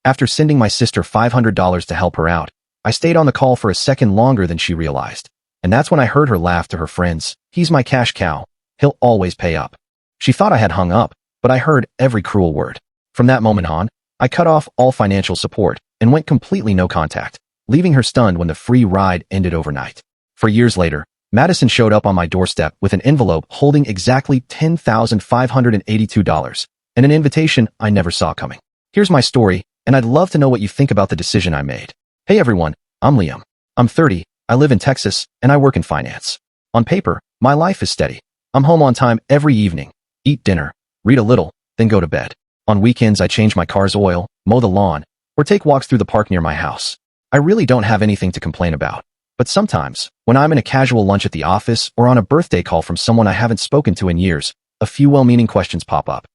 After sending my sister $500 to help her out, I stayed on the call for a second longer than she realized. And that's when I heard her laugh to her friends. "He's my cash cow. He'll always pay up." She thought I had hung up, but I heard every cruel word. From that moment on, I cut off all financial support and went completely no contact, leaving her stunned when the free ride ended overnight. For years later, Madison showed up on my doorstep with an envelope holding exactly $10,582 and an invitation I never saw coming. Here's my story, and I'd love to know what you think about the decision I made. Hey everyone, I'm Liam. I'm 30, I live in Texas, and I work in finance. On paper, my life is steady. I'm home on time every evening, eat dinner, read a little, then go to bed. On weekends, I change my car's oil, mow the lawn, or take walks through the park near my house. I really don't have anything to complain about. But sometimes, when I'm in a casual lunch at the office or on a birthday call from someone I haven't spoken to in years, a few well-meaning questions pop up.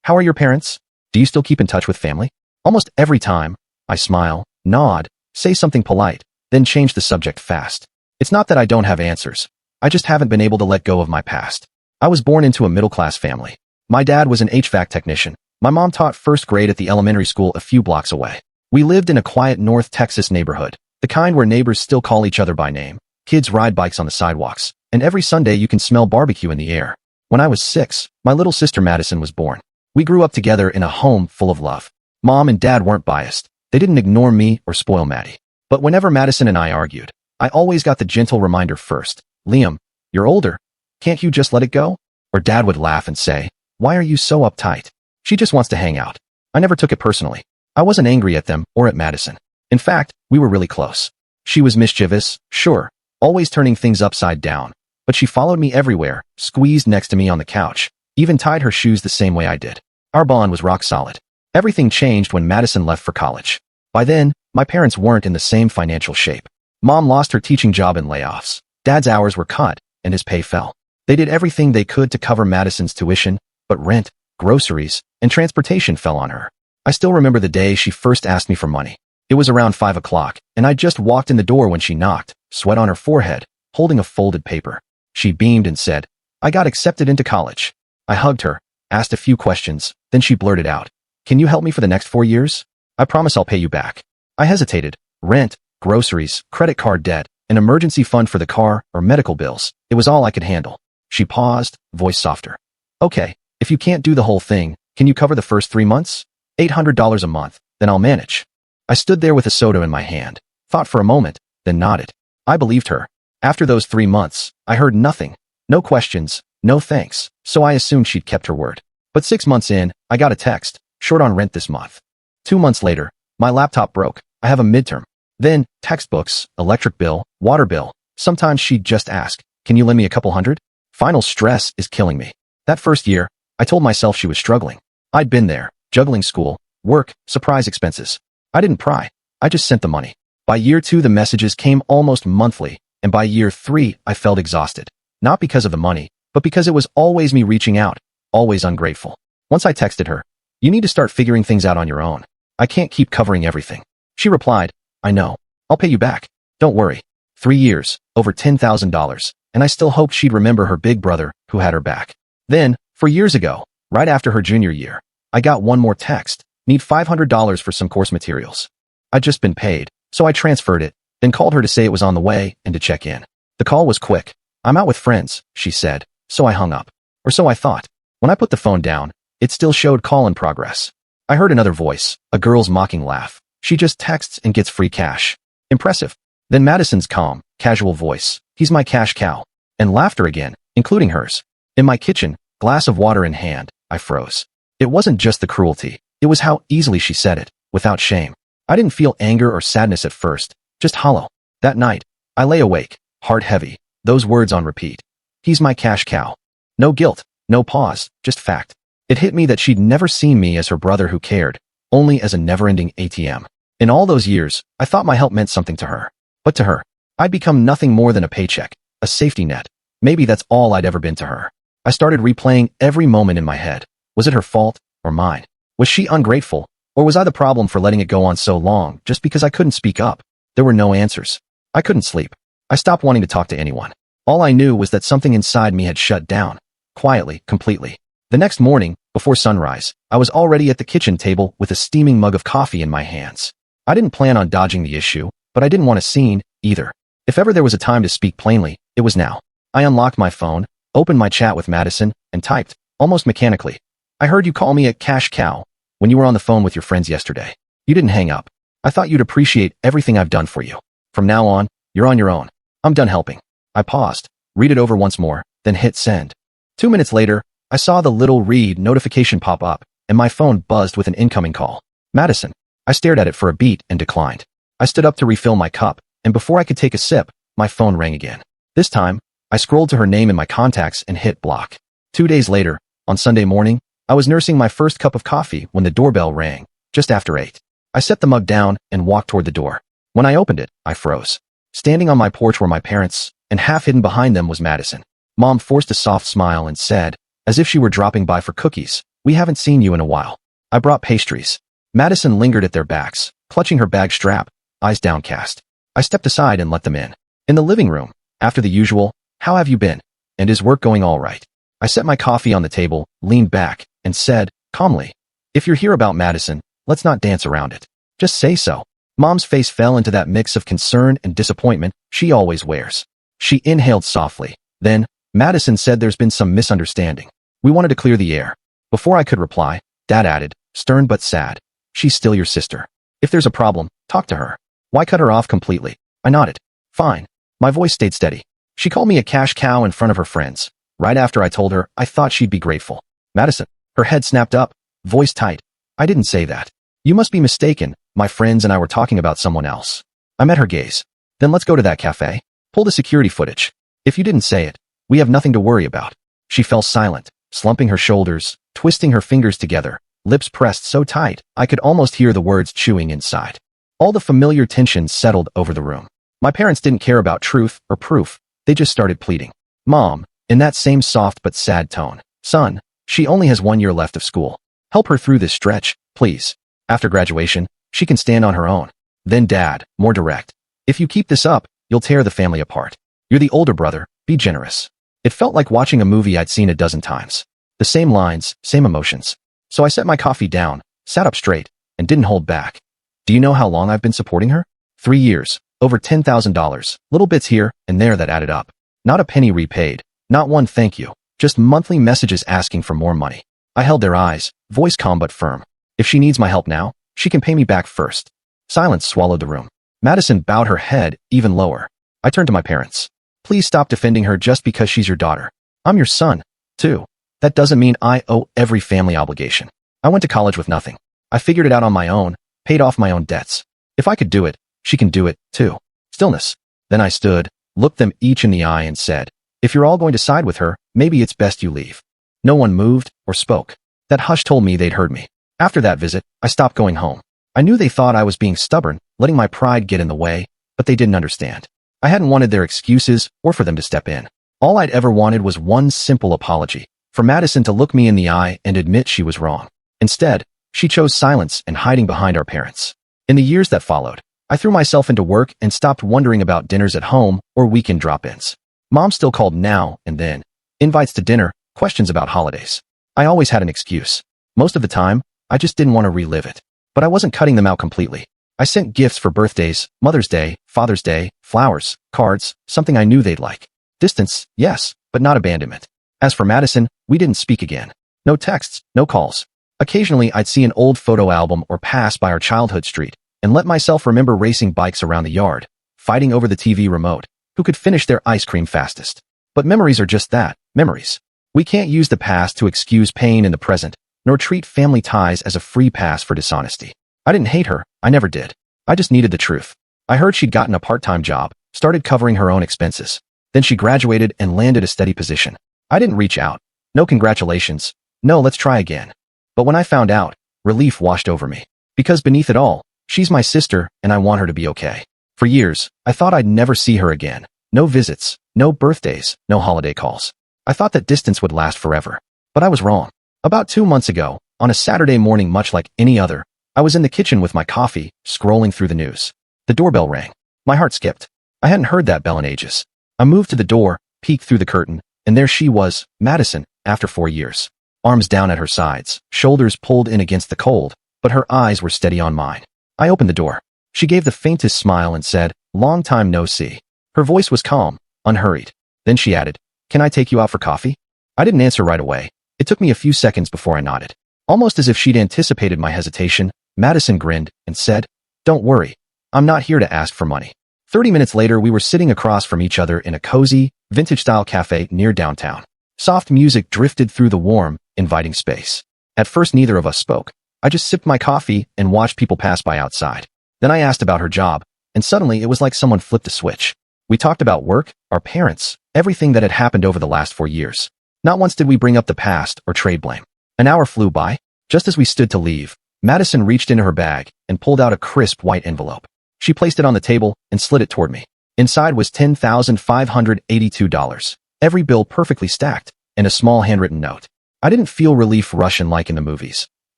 How are your parents? Do you still keep in touch with family? Almost every time, I smile, nod, say something polite, then change the subject fast. It's not that I don't have answers. I just haven't been able to let go of my past. I was born into a middle-class family. My dad was an HVAC technician. My mom taught first grade at the elementary school a few blocks away. We lived in a quiet North Texas neighborhood, the kind where neighbors still call each other by name. Kids ride bikes on the sidewalks, and every Sunday you can smell barbecue in the air. When I was 6, my little sister Madison was born. We grew up together in a home full of love. Mom and Dad weren't biased. They didn't ignore me or spoil Maddie. But whenever Madison and I argued, I always got the gentle reminder first. "Liam, you're older. Can't you just let it go?" Or Dad would laugh and say, "Why are you so uptight? She just wants to hang out." I never took it personally. I wasn't angry at them or at Madison. In fact, we were really close. She was mischievous, sure, always turning things upside down, but she followed me everywhere, squeezed next to me on the couch, even tied her shoes the same way I did. Our bond was rock solid. Everything changed when Madison left for college. By then, my parents weren't in the same financial shape. Mom lost her teaching job in layoffs. Dad's hours were cut, and his pay fell. They did everything they could to cover Madison's tuition, but rent, groceries, and transportation fell on her. I still remember the day she first asked me for money. It was around 5 o'clock, and I just walked in the door when she knocked, sweat on her forehead, holding a folded paper. She beamed and said, "I got accepted into college." I hugged her, asked a few questions, then she blurted out, "Can you help me for the next 4 years? I promise I'll pay you back." I hesitated. Rent, groceries, credit card debt, an emergency fund for the car, or medical bills. It was all I could handle. She paused, voice softer. "Okay, if you can't do the whole thing, can you cover the first 3 months? $800 a month, then I'll manage." I stood there with a soda in my hand, thought for a moment, then nodded. I believed her. After those 3 months, I heard nothing. No questions, no thanks, so I assumed she'd kept her word. But 6 months in, I got a text, "Short on rent this month." 2 months later, my laptop broke. I have a midterm. Then, textbooks, electric bill, water bill. Sometimes she'd just ask, "Can you lend me a couple hundred?" Final stress is killing me. That first year, I told myself she was struggling. I'd been there, juggling school, work, surprise expenses. I didn't pry. I just sent the money. By year 2, the messages came almost monthly, and by year 3, I felt exhausted. Not because of the money, but because it was always me reaching out, always ungrateful. Once I texted her, "You need to start figuring things out on your own. I can't keep covering everything." She replied, "I know. I'll pay you back. Don't worry." 3 years, over $10,000, and I still hoped she'd remember her big brother who had her back. Then, 4 years ago, right after her junior year, I got one more text. "Need $500 for some course materials." I'd just been paid, so I transferred it, then called her to say it was on the way and to check in. The call was quick. "I'm out with friends," she said, so I hung up. Or so I thought. When I put the phone down, it still showed call in progress. I heard another voice, a girl's mocking laugh. "She just texts and gets free cash. Impressive." Then Madison's calm, casual voice, "He's my cash cow." And laughter again, including hers. In my kitchen, glass of water in hand, I froze. It wasn't just the cruelty. It was how easily she said it, without shame. I didn't feel anger or sadness at first, just hollow. That night, I lay awake, heart heavy, those words on repeat. "He's my cash cow." No guilt, no pause, just fact. It hit me that she'd never seen me as her brother who cared, only as a never-ending ATM. In all those years, I thought my help meant something to her. But to her, I'd become nothing more than a paycheck, a safety net. Maybe that's all I'd ever been to her. I started replaying every moment in my head. Was it her fault, or mine? Was she ungrateful, or was I the problem for letting it go on so long just because I couldn't speak up? There were no answers. I couldn't sleep. I stopped wanting to talk to anyone. All I knew was that something inside me had shut down, quietly, completely. The next morning, before sunrise, I was already at the kitchen table with a steaming mug of coffee in my hands. I didn't plan on dodging the issue, but I didn't want a scene, either. If ever there was a time to speak plainly, it was now. I unlocked my phone, opened my chat with Madison, and typed, almost mechanically, "I heard you call me a cash cow when you were on the phone with your friends yesterday. You didn't hang up. I thought you'd appreciate everything I've done for you. From now on, you're on your own. I'm done helping." I paused, read it over once more, then hit send. 2 minutes later, I saw the little read notification pop up, and my phone buzzed with an incoming call. Madison. I stared at it for a beat and declined. I stood up to refill my cup, and before I could take a sip, my phone rang again. This time, I scrolled to her name in my contacts and hit block. 2 days later, on Sunday morning, I was nursing my first cup of coffee when the doorbell rang, just after 8. I set the mug down and walked toward the door. When I opened it, I froze. Standing on my porch were my parents, and half hidden behind them was Madison. Mom forced a soft smile and said, as if she were dropping by for cookies, "We haven't seen you in a while." I brought pastries. Madison lingered at their backs, clutching her bag strap, eyes downcast. I stepped aside and let them in. In the living room, after the usual, "How have you been? And is work going all right?" I set my coffee on the table, leaned back, and said, calmly, "If you're here about Madison, let's not dance around it. Just say so." Mom's face fell into that mix of concern and disappointment she always wears. She inhaled softly. Then, Madison said there's been some misunderstanding. We wanted to clear the air. Before I could reply, Dad added, stern but sad, "She's still your sister. If there's a problem, talk to her. Why cut her off completely?" I nodded. "Fine." My voice stayed steady. "She called me a cash cow in front of her friends, right after I told her I thought she'd be grateful." Madison. Her head snapped up, voice tight. "I didn't say that. You must be mistaken. My friends and I were talking about someone else." I met her gaze. "Then let's go to that cafe. Pull the security footage. If you didn't say it, we have nothing to worry about." She fell silent, slumping her shoulders, twisting her fingers together, lips pressed so tight I could almost hear the words chewing inside. All the familiar tension settled over the room. My parents didn't care about truth or proof. They just started pleading. Mom, in that same soft but sad tone, "Son, she only has 1 year left of school. Help her through this stretch, please. After graduation, she can stand on her own." Then Dad, more direct, "If you keep this up, you'll tear the family apart. You're the older brother, be generous." It felt like watching a movie I'd seen a dozen times. The same lines, same emotions. So I set my coffee down, sat up straight, and didn't hold back. "Do you know how long I've been supporting her? 3 years, over $10,000, little bits here and there that added up. Not a penny repaid, not one thank you, just monthly messages asking for more money." I held their eyes, voice calm but firm. "If she needs my help now, she can pay me back first." Silence swallowed the room. Madison bowed her head even lower. I turned to my parents. "Please stop defending her just because she's your daughter. I'm your son, too. That doesn't mean I owe every family obligation. I went to college with nothing. I figured it out on my own, paid off my own debts. If I could do it, she can do it, too." Stillness. Then I stood, looked them each in the eye and said, "If you're all going to side with her, maybe it's best you leave." No one moved or spoke. That hush told me they'd heard me. After that visit, I stopped going home. I knew they thought I was being stubborn, letting my pride get in the way, but they didn't understand. I hadn't wanted their excuses or for them to step in. All I'd ever wanted was one simple apology, for Madison to look me in the eye and admit she was wrong. Instead, she chose silence and hiding behind our parents. In the years that followed, I threw myself into work and stopped wondering about dinners at home or weekend drop-ins. Mom still called now and then. Invites to dinner, questions about holidays. I always had an excuse. Most of the time, I just didn't want to relive it. But I wasn't cutting them out completely. I sent gifts for birthdays, Mother's Day, Father's Day, flowers, cards, something I knew they'd like. Distance, yes, but not abandonment. As for Madison, we didn't speak again. No texts, no calls. Occasionally, I'd see an old photo album or pass by our childhood street and let myself remember racing bikes around the yard, fighting over the TV remote, who could finish their ice cream fastest. But memories are just that, memories. We can't use the past to excuse pain in the present, nor treat family ties as a free pass for dishonesty. I didn't hate her, I never did. I just needed the truth. I heard she'd gotten a part-time job, started covering her own expenses. Then she graduated and landed a steady position. I didn't reach out. No congratulations. No, let's try again. But when I found out, relief washed over me. Because beneath it all, she's my sister and I want her to be okay. For years, I thought I'd never see her again. No visits, no birthdays, no holiday calls. I thought that distance would last forever. But I was wrong. About 2 months ago, on a Saturday morning much like any other, I was in the kitchen with my coffee, scrolling through the news. The doorbell rang. My heart skipped. I hadn't heard that bell in ages. I moved to the door, peeked through the curtain, and there she was, Madison, after 4 years. arms down at her sides, shoulders pulled in against the cold, but her eyes were steady on mine. I opened the door. She gave the faintest smile and said, "Long time no see." Her voice was calm, unhurried. Then she added, "Can I take you out for coffee?" I didn't answer right away. It took me a few seconds before I nodded. Almost as if she'd anticipated my hesitation, Madison grinned and said, "Don't worry. I'm not here to ask for money." 30 minutes later, we were sitting across from each other in a cozy, vintage-style cafe near downtown. Soft music drifted through the warm, inviting space. At first, neither of us spoke. I just sipped my coffee and watched people pass by outside. Then I asked about her job, and suddenly it was like someone flipped a switch. We talked about work, our parents, everything that had happened over the last 4 years. Not once did we bring up the past or trade blame. An hour flew by. Just as we stood to leave, Madison reached into her bag and pulled out a crisp white envelope. She placed it on the table and slid it toward me. Inside was $10,582, every bill perfectly stacked, and a small handwritten note. I didn't feel relief rushing like in the movies.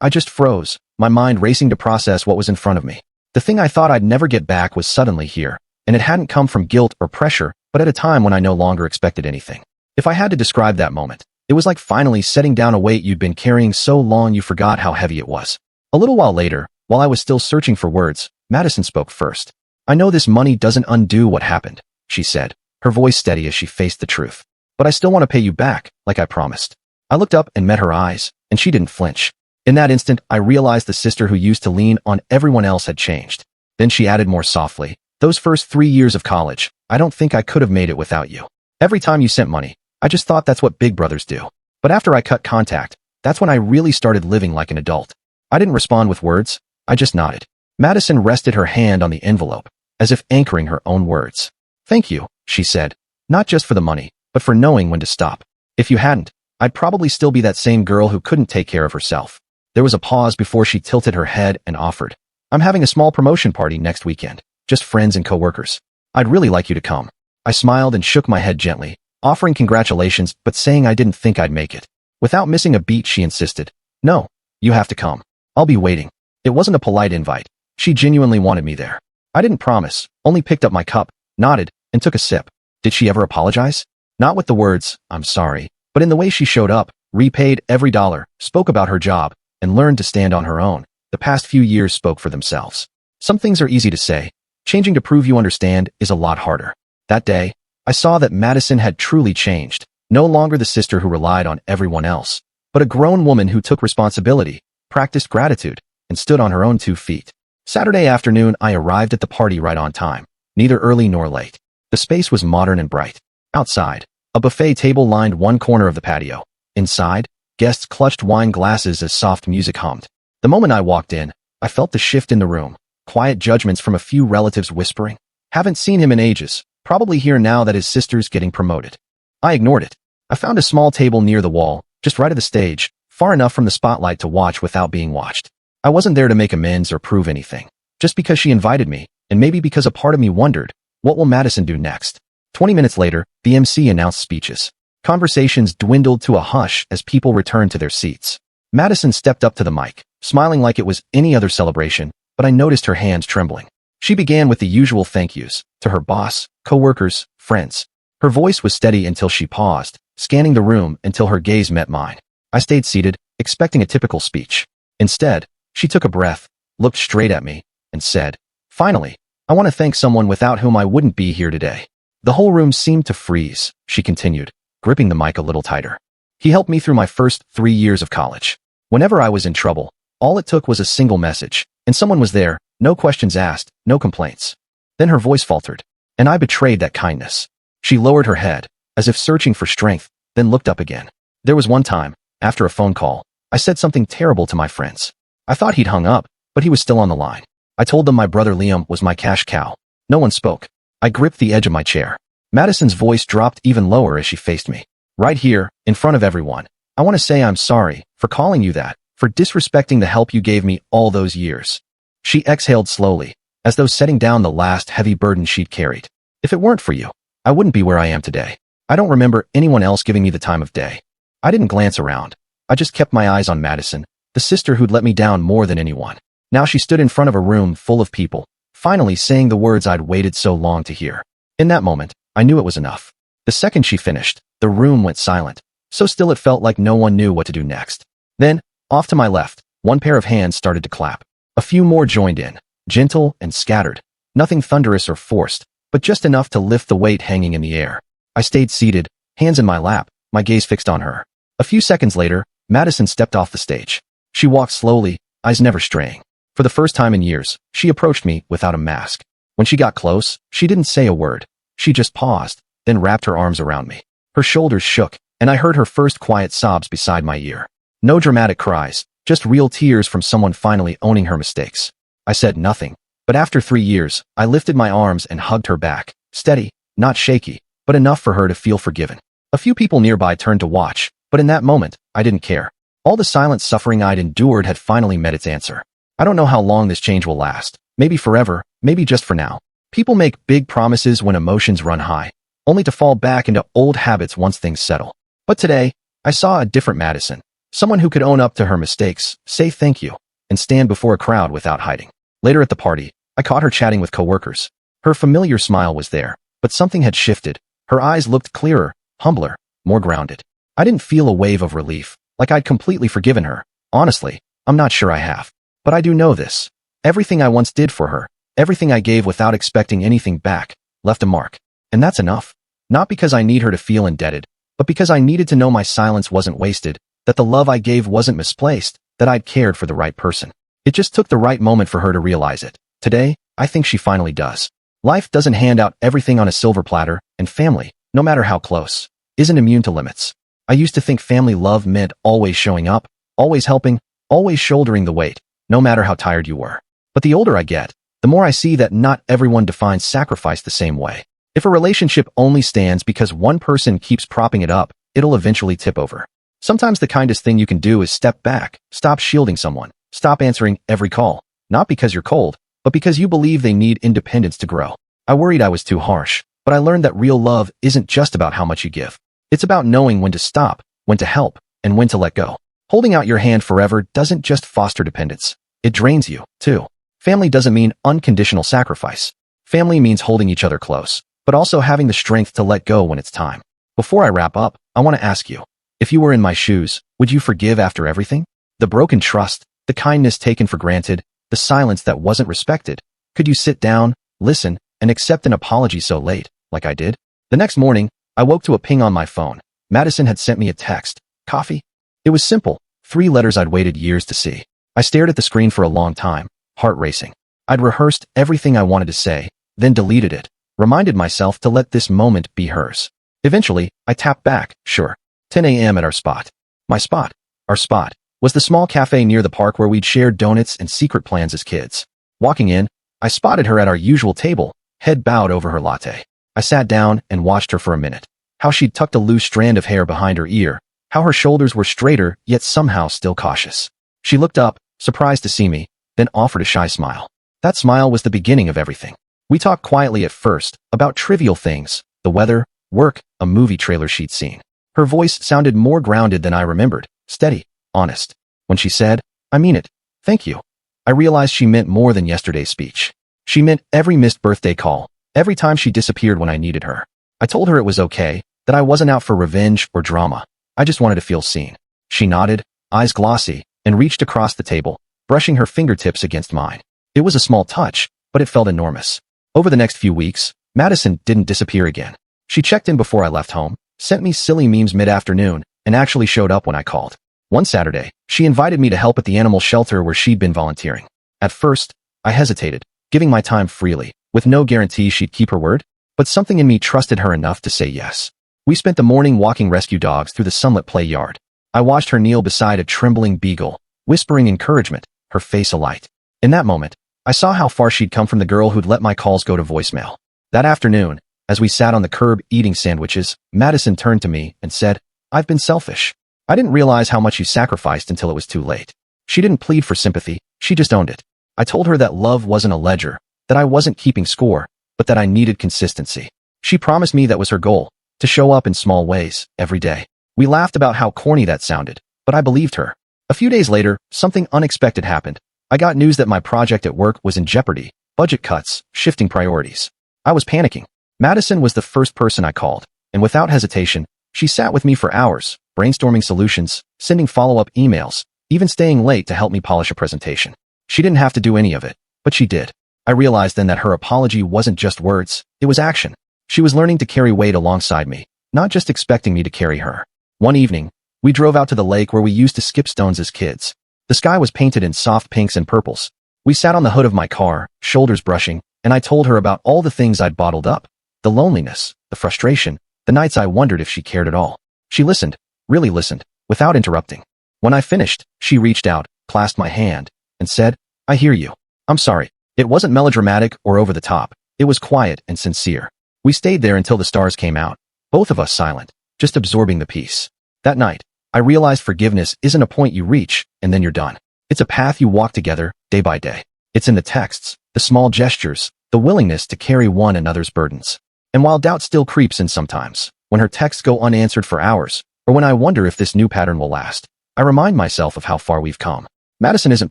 I just froze, my mind racing to process what was in front of me. The thing I thought I'd never get back was suddenly here, and it hadn't come from guilt or pressure, but at a time when I no longer expected anything. If I had to describe that moment, it was like finally setting down a weight you'd been carrying so long you forgot how heavy it was. A little while later, while I was still searching for words, Madison spoke first. "I know this money doesn't undo what happened," she said, her voice steady as she faced the truth. "But I still want to pay you back, like I promised." I looked up and met her eyes, and she didn't flinch. In that instant, I realized the sister who used to lean on everyone else had changed. Then she added more softly, "Those first 3 years of college, I don't think I could have made it without you. Every time you sent money, I just thought that's what big brothers do. But after I cut contact, that's when I really started living like an adult." I didn't respond with words, I just nodded. Madison rested her hand on the envelope, as if anchoring her own words. "Thank you," she said, "not just for the money, but for knowing when to stop. If you hadn't, I'd probably still be that same girl who couldn't take care of herself." There was a pause before she tilted her head and offered, "I'm having a small promotion party next weekend, just friends and coworkers. I'd really like you to come." I smiled and shook my head gently, offering congratulations but saying I didn't think I'd make it. Without missing a beat, she insisted, "No, you have to come. I'll be waiting." It wasn't a polite invite. She genuinely wanted me there. I didn't promise, only picked up my cup, nodded, and took a sip. Did she ever apologize? Not with the words, "I'm sorry," but in the way she showed up, repaid every dollar, spoke about her job, and learned to stand on her own. The past few years spoke for themselves. Some things are easy to say. Changing to prove you understand is a lot harder. That day, I saw that Madison had truly changed, no longer the sister who relied on everyone else, but a grown woman who took responsibility, practiced gratitude, and stood on her own 2 feet. Saturday afternoon, I arrived at the party right on time, neither early nor late. The space was modern and bright. Outside, a buffet table lined one corner of the patio. Inside, guests clutched wine glasses as soft music hummed. The moment I walked in, I felt the shift in the room. Quiet judgments from a few relatives whispering, "Haven't seen him in ages, probably here now that his sister's getting promoted." I ignored it. I found a small table near the wall, just right of the stage, far enough from the spotlight to watch without being watched. I wasn't there to make amends or prove anything, just because she invited me, and maybe because a part of me wondered, what will Madison do next? 20 minutes later, the MC announced speeches. Conversations dwindled to a hush as people returned to their seats. Madison stepped up to the mic, smiling like it was any other celebration, but I noticed her hands trembling. She began with the usual thank yous, to her boss, coworkers, friends. Her voice was steady until she paused, scanning the room until her gaze met mine. I stayed seated, expecting a typical speech. Instead, she took a breath, looked straight at me, and said, "Finally, I want to thank someone without whom I wouldn't be here today." The whole room seemed to freeze, she continued, gripping the mic a little tighter. "He helped me through my first 3 years of college. Whenever I was in trouble, all it took was a single message, and someone was there, no questions asked, no complaints." Then her voice faltered, and I betrayed that kindness. She lowered her head, as if searching for strength, then looked up again. "There was one time, after a phone call, I said something terrible to my friends. I thought he'd hung up, but he was still on the line. I told them my brother Liam was my cash cow. No one spoke. I gripped the edge of my chair." Madison's voice dropped even lower as she faced me. "Right here, in front of everyone, I want to say I'm sorry for calling you that, for disrespecting the help you gave me all those years." She exhaled slowly, as though setting down the last heavy burden she'd carried. "If it weren't for you, I wouldn't be where I am today. I don't remember anyone else giving me the time of day." I didn't glance around. I just kept my eyes on Madison, the sister who'd let me down more than anyone. Now she stood in front of a room full of people, finally saying the words I'd waited so long to hear. In that moment, I knew it was enough. The second she finished, the room went silent. so still it felt like no one knew what to do next. Then, off to my left, one pair of hands started to clap. A few more joined in, gentle and scattered. Nothing thunderous or forced, but just enough to lift the weight hanging in the air. I stayed seated, hands in my lap, my gaze fixed on her. A few seconds later, Madison stepped off the stage. She walked slowly, eyes never straying. For the first time in years, she approached me without a mask. When she got close, she didn't say a word. She just paused, then wrapped her arms around me. Her shoulders shook, and I heard her first quiet sobs beside my ear. No dramatic cries, just real tears from someone finally owning her mistakes. I said nothing, but after 3 years, I lifted my arms and hugged her back, steady, not shaky, but enough for her to feel forgiven. A few people nearby turned to watch, but in that moment, I didn't care. All the silent suffering I'd endured had finally met its answer. I don't know how long this change will last, maybe forever, maybe just for now. People make big promises when emotions run high, only to fall back into old habits once things settle. But today, I saw a different Madison, someone who could own up to her mistakes, say thank you, and stand before a crowd without hiding. Later at the party, I caught her chatting with coworkers. Her familiar smile was there, but something had shifted. Her eyes looked clearer, humbler, more grounded. I didn't feel a wave of relief, like I'd completely forgiven her. Honestly, I'm not sure I have. But I do know this. Everything I once did for her, everything I gave without expecting anything back, left a mark. And that's enough. Not because I need her to feel indebted, but because I needed to know my silence wasn't wasted, that the love I gave wasn't misplaced, that I'd cared for the right person. It just took the right moment for her to realize it. Today, I think she finally does. Life doesn't hand out everything on a silver platter, and family, no matter how close, isn't immune to limits. I used to think family love meant always showing up, always helping, always shouldering the weight, no matter how tired you were. But the older I get, the more I see that not everyone defines sacrifice the same way. If a relationship only stands because one person keeps propping it up, it'll eventually tip over. Sometimes the kindest thing you can do is step back, stop shielding someone, stop answering every call, not because you're cold, but because you believe they need independence to grow. I worried I was too harsh, but I learned that real love isn't just about how much you give. It's about knowing when to stop, when to help, and when to let go. Holding out your hand forever doesn't just foster dependence. It drains you, too. Family doesn't mean unconditional sacrifice. Family means holding each other close, but also having the strength to let go when it's time. Before I wrap up, I want to ask you, if you were in my shoes, would you forgive after everything? The broken trust, the kindness taken for granted, the silence that wasn't respected. Could you sit down, listen, and accept an apology so late, like I did? The next morning, I woke to a ping on my phone. Madison had sent me a text. Coffee? It was simple, 3 letters I'd waited years to see. I stared at the screen for a long time, heart racing. I'd rehearsed everything I wanted to say, then deleted it, reminded myself to let this moment be hers. Eventually, I tapped back, sure. 10 a.m. at our spot. Our spot, was the small cafe near the park where we'd shared donuts and secret plans as kids. Walking in, I spotted her at our usual table, head bowed over her latte. I sat down and watched her for a minute. How she'd tucked a loose strand of hair behind her ear, how her shoulders were straighter yet somehow still cautious. She looked up, surprised to see me, then offered a shy smile. That smile was the beginning of everything. We talked quietly at first, about trivial things, the weather, work, a movie trailer she'd seen. Her voice sounded more grounded than I remembered, steady, honest. When she said, "I mean it, thank you," I realized she meant more than yesterday's speech. She meant every missed birthday call, every time she disappeared when I needed her. I told her it was okay, that I wasn't out for revenge or drama. I just wanted to feel seen. She nodded, eyes glossy, and reached across the table, brushing her fingertips against mine. It was a small touch, but it felt enormous. Over the next few weeks, Madison didn't disappear again. She checked in before I left home, sent me silly memes mid-afternoon, and actually showed up when I called. One Saturday, she invited me to help at the animal shelter where she'd been volunteering. At first, I hesitated, giving my time freely, with no guarantee she'd keep her word, but something in me trusted her enough to say yes. We spent the morning walking rescue dogs through the sunlit play yard. I watched her kneel beside a trembling beagle, whispering encouragement, her face alight. In that moment, I saw how far she'd come from the girl who'd let my calls go to voicemail. That afternoon, as we sat on the curb eating sandwiches, Madison turned to me and said, "I've been selfish." I didn't realize how much she sacrificed until it was too late. She didn't plead for sympathy, she just owned it. I told her that love wasn't a ledger, that I wasn't keeping score, but that I needed consistency. She promised me that was her goal, to show up in small ways, every day. We laughed about how corny that sounded, but I believed her. A few days later, something unexpected happened. I got news that my project at work was in jeopardy, budget cuts, shifting priorities. I was panicking. Madison was the first person I called, and without hesitation, she sat with me for hours, brainstorming solutions, sending follow-up emails, even staying late to help me polish a presentation. She didn't have to do any of it, but she did. I realized then that her apology wasn't just words, it was action. She was learning to carry weight alongside me, not just expecting me to carry her. One evening, we drove out to the lake where we used to skip stones as kids. The sky was painted in soft pinks and purples. We sat on the hood of my car, shoulders brushing, and I told her about all the things I'd bottled up. The loneliness, the frustration, the nights I wondered if she cared at all. She listened, really listened, without interrupting. When I finished, she reached out, clasped my hand, and said, "I hear you. I'm sorry." It wasn't melodramatic or over the top. It was quiet and sincere. We stayed there until the stars came out, both of us silent, just absorbing the peace. That night, I realized forgiveness isn't a point you reach and then you're done. It's a path you walk together, day by day. It's in the texts, the small gestures, the willingness to carry one another's burdens. And while doubt still creeps in sometimes, when her texts go unanswered for hours, or when I wonder if this new pattern will last, I remind myself of how far we've come. Madison isn't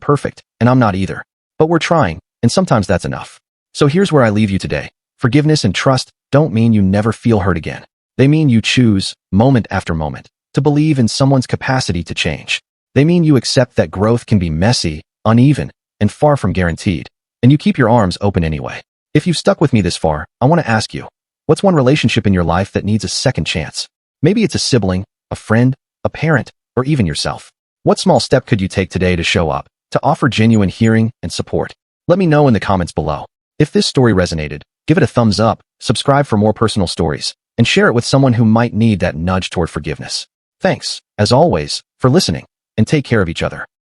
perfect, and I'm not either. But we're trying, and sometimes that's enough. So here's where I leave you today. Forgiveness and trust don't mean you never feel hurt again. They mean you choose, moment after moment, to believe in someone's capacity to change. They mean you accept that growth can be messy, uneven, and far from guaranteed, and you keep your arms open anyway. If you've stuck with me this far, I want to ask you, what's one relationship in your life that needs a second chance? Maybe it's a sibling, a friend, a parent, or even yourself. What small step could you take today to show up, to offer genuine hearing and support? Let me know in the comments below. If this story resonated, give it a thumbs up, subscribe for more personal stories, and share it with someone who might need that nudge toward forgiveness. Thanks, as always, for listening, and take care of each other.